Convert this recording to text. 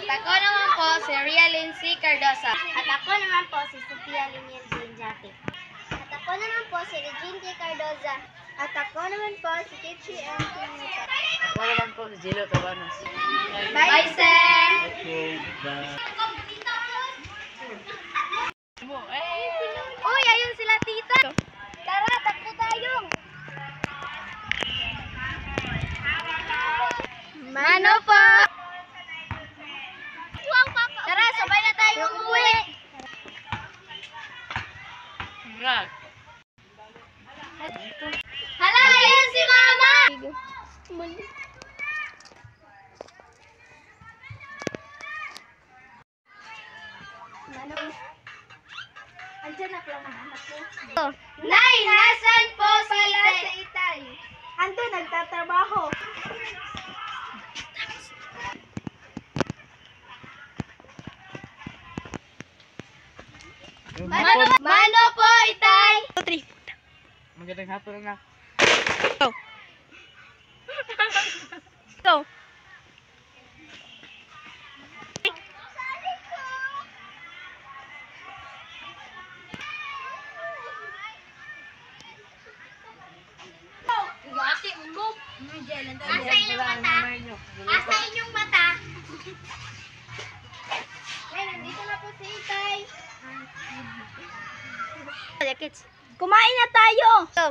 ako naman po si Ria Lindsay Cardosa. At ako naman po si Sofia Liniel Ginjati. At ako naman po si Regine J. Cardoza. At ako naman po si Kichi M. Pinita. Ako naman po si Jilo Tabanos. Bye, sir! Okay, bye. Uy, ayun sila tita. Tara, takbo tayo. Mano po! Wow, papa. Tara, sabay na tayo umuwi. Rag. Hala, ayun si mama. Andiyan na pala ang anak ko. Nay, nasan po si Itay? Ando, nagtatrabaho. Mano po, Itay! Magandang hapon na. Go! Asa inyong mata? Asa inyong mata? Ay, nandito na po si Itay. Kumain na tayo! Go!